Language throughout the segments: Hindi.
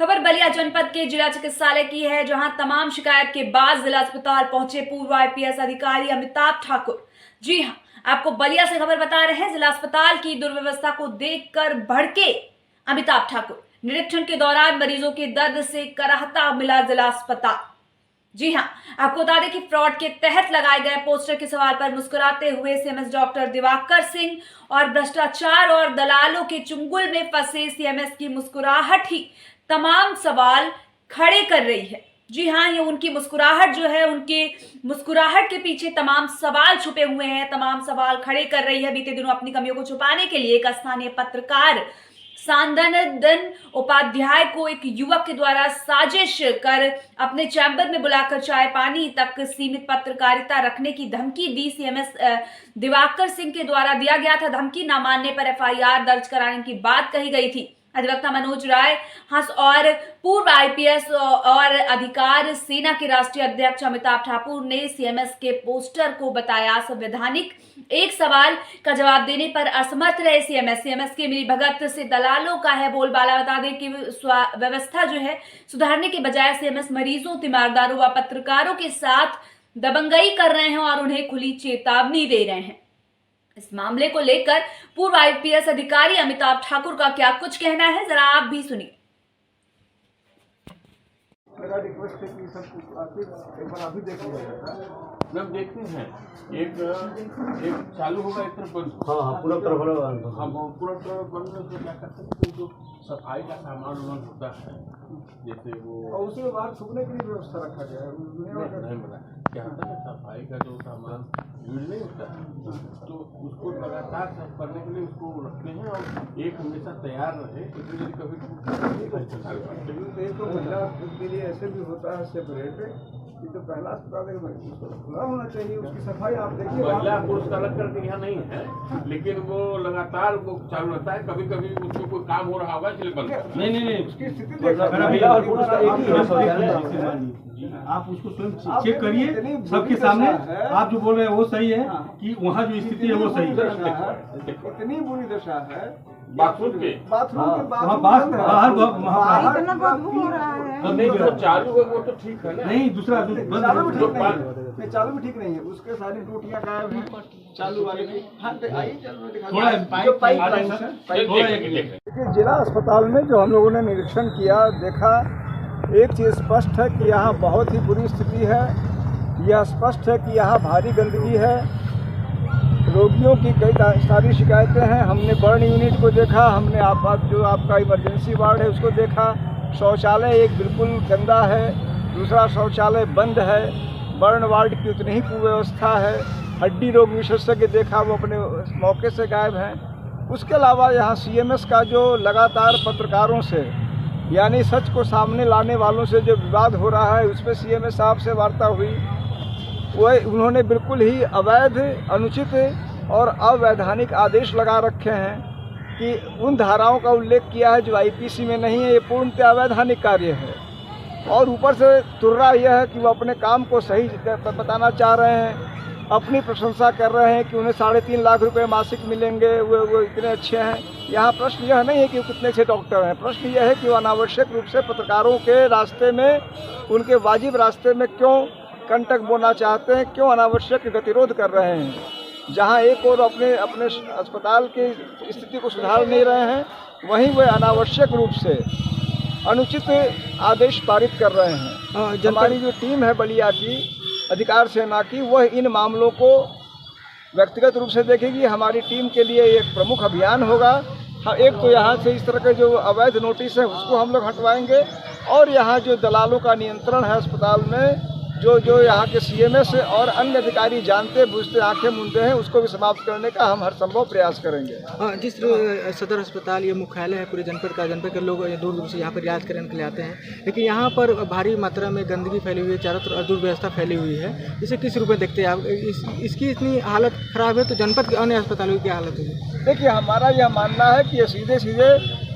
खबर बलिया जनपद के जिला चिकित्सालय की है, जहां तमाम शिकायत के बाद जिला अस्पताल पहुंचे पूर्व आईपीएस अधिकारी अमिताभ ठाकुर। जी हां, आपको बलिया से खबर बता रहे हैं। जिला अस्पताल की दुर्व्यवस्था को देखकर भड़के अमिताभ ठाकुर। निरीक्षण के दौरान मरीजों के दर्द से कराहता मिला जिला अस्पताल। जी हां, आपको बता दें कि फ्रॉड के तहत लगाए गए पोस्टर के सवाल पर मुस्कुराते हुए सीएमएस डॉक्टर दिवाकर सिंह और भ्रष्टाचार और दलालों के चुंगल में फंसे सीएमएस की मुस्कुराहट ही तमाम सवाल खड़े कर रही है। जी हां, ये उनकी मुस्कुराहट जो है, उनके मुस्कुराहट के पीछे तमाम सवाल छुपे हुए हैं, तमाम सवाल खड़े कर रही है। बीते दिनों अपनी कमियों को छुपाने के लिए एक स्थानीय पत्रकार सांदनदन उपाध्याय को एक युवक के द्वारा साजिश कर अपने चैम्बर में बुलाकर चाय पानी तक सीमित पत्रकारिता रखने की धमकी दी। सीएमएस दिवाकर सिंह के द्वारा दिया गया था धमकी। ना मानने पर एफआईआर दर्ज कराने की बात कही गई थी। अधिवक्ता मनोज राय हंस और पूर्व आईपीएस और अधिकार सेना के राष्ट्रीय अध्यक्ष अमिताभ ठाकुर ने सीएमएस के पोस्टर को बताया असंवैधानिक। एक सवाल का जवाब देने पर असमर्थ रहे सीएमएस के मिली भगत से दलालों का है बोलबाला। बता दें कि व्यवस्था जो है सुधारने के बजाय सीएमएस मरीजों, तीमारदारों व पत्रकारों के साथ दबंगई कर रहे हैं और उन्हें खुली चेतावनी दे रहे हैं। इस मामले को लेकर पूर्व आईपीएस अधिकारी अमिताभ ठाकुर का क्या कुछ कहना है, जरा आप भी सुनिए। मेरा रिक्वेस्ट है कि सब एक बार अभी देख लिया जाता। मैम देखते हैं, एक चालू होगा, एक तरफ बंद। हाँ, पूरा तरफ हम पूरा तरफ बंद में क्या करते हैं कि जो सफाई का सामान उमान होता है, जैसे वो और उसके बाद थूकने की व्यवस्था रखा गया है। नहीं मिला क्या होता है, सफाई का जो सामान यूज नहीं होता है तो उसको लगातार साफ करने के लिए उसको रखते हैं और एक हमेशा तैयार रहे, इसलिए कभी तो महिला के लिए ऐसे भी होता है सेपरेट। ये तो पहला अस्पताल है, उसको खुला होना चाहिए। उसकी सफाई आप देखिए। महिला पुरुष का अलग करके यहाँ नहीं है, लेकिन वो लगातार वो चालू रहता है। कभी कभी उसको कोई काम हो रहा होगा इसलिए बंद। नहीं, उसकी स्थिति महिला और पुरुष का एक ही है। आप उसको स्वयं चेक करिए सबके सामने। आप जो बोल रहे हैं वो सही है कि वहाँ जो स्थिति है वो सही है। इतनी बुरी दशा है बाथरूम के बाहर इतना बदबू हो रहा है। नहीं, जो चालू है वो तो ठीक है ना। नहीं, दूसरा चालू भी ठीक नहीं है। उसके सारी टूटियां गायब हैं चालू वाले की। हाँ, देखिए, जिला अस्पताल में जो हम लोगों ने निरीक्षण किया, देखा, एक चीज़ स्पष्ट है कि यहाँ बहुत ही बुरी स्थिति है। यह स्पष्ट है कि यहाँ भारी गंदगी है। रोगियों की कई सारी शिकायतें हैं। हमने बर्न यूनिट को देखा, हमने जो आपका इमरजेंसी वार्ड है उसको देखा। शौचालय एक बिल्कुल गंदा है, दूसरा शौचालय बंद है। बर्न वार्ड की उतनी ही कुव्यवस्था है। हड्डी रोग विशेषज्ञ देखा, वो अपने मौके से गायब हैं। उसके अलावा यहाँ सीएमएस का जो लगातार पत्रकारों से, यानी सच को सामने लाने वालों से जो विवाद हो रहा है, उस पर सीएमएस साहब से वार्ता हुई। वह उन्होंने बिल्कुल ही अवैध, अनुचित और अवैधानिक आदेश लगा रखे हैं कि उन धाराओं का उल्लेख किया है जो आईपीसी में नहीं है। ये पूर्णतः अवैधानिक कार्य है। और ऊपर से तुर्रा यह है कि वो अपने काम को सही बताना चाह रहे हैं, अपनी प्रशंसा कर रहे हैं कि उन्हें 3.5 लाख रुपए मासिक मिलेंगे, वो इतने अच्छे हैं। यहाँ प्रश्न यह नहीं है कि वो कितने अच्छे डॉक्टर हैं, प्रश्न यह है कि वो अनावश्यक रूप से पत्रकारों के रास्ते में, उनके वाजिब रास्ते में क्यों कंटक बोना चाहते हैं, क्यों अनावश्यक गतिरोध कर रहे हैं। जहाँ एक और अपने अस्पताल की स्थिति को सुधार नहीं रहे हैं, वहीं वे अनावश्यक रूप से अनुचित आदेश पारित कर रहे हैं। हमारी जो टीम है बलिया की, अधिकार सेना की, वह इन मामलों को व्यक्तिगत रूप से देखेगी। हमारी टीम के लिए एक प्रमुख अभियान होगा। हाँ, एक तो यहाँ से इस तरह के जो अवैध नोटिस है उसको हम लोग हटवाएंगे, और यहाँ जो दलालों का नियंत्रण है अस्पताल में, जो यहाँ के सीएमएस और अन्य अधिकारी जानते बूझते आंखें मूंदे हैं, उसको भी समाप्त करने का हम हर संभव प्रयास करेंगे। जिस सदर अस्पताल ये मुख्यालय है पूरे जनपद का, जनपद के लोग दूर दूर से यहाँ पर इलाज कराने के लिए आते हैं, लेकिन यहाँ पर भारी मात्रा में गंदगी फैली हुई है, चारों तरफ दुर्व्यवस्था फैली हुई है। इसे किस रूप में देखते हैं आप? इसकी इतनी हालत खराब है तो जनपद के अन्य अस्पतालों की क्या हालत होगी? देखिए, हमारा यह मानना है कि ये सीधे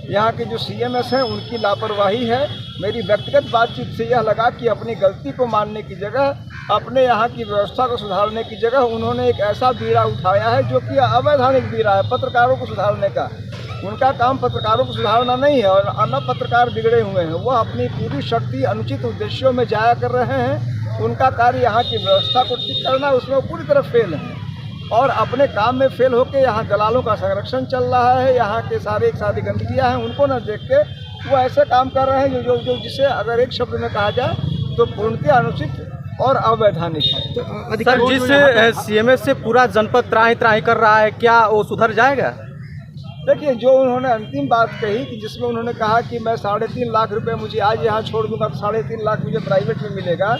यहाँ के जो सीएमएस हैं उनकी लापरवाही है। मेरी व्यक्तिगत बातचीत से यह लगा कि अपनी गलती को मानने की जगह, अपने यहाँ की व्यवस्था को सुधारने की जगह उन्होंने एक ऐसा बीड़ा उठाया है जो कि अवैधानिक बीड़ा है पत्रकारों को सुधारने का। उनका काम पत्रकारों को सुधारना नहीं है और अन्य पत्रकार बिगड़े हुए हैं। वह अपनी पूरी शक्ति अनुचित उद्देश्यों में जाया कर रहे हैं। उनका कार्य यहाँ की व्यवस्था को ठीक करना, उसमें वो पूरी तरह फेल है और अपने काम में फेल होकर यहाँ दलालों का संरक्षण चल रहा है। यहाँ के सारी गंदगियाँ हैं, उनको न देख के वो ऐसे काम कर रहे हैं जो जिसे अगर एक शब्द में कहा जाए तो पूर्णतः अनुचित और अवैधानिक है। तो सर, जिस सीएमएस से पूरा जनपद त्राही त्राही कर रहा है, क्या वो सुधर जाएगा? देखिए, जो उन्होंने अंतिम बात कही कि जिसमें उन्होंने कहा कि मैं 3.5 लाख रुपए मुझे आज यहाँ छोड़ दूंगा तो 3.5 लाख मुझे प्राइवेट में मिलेगा।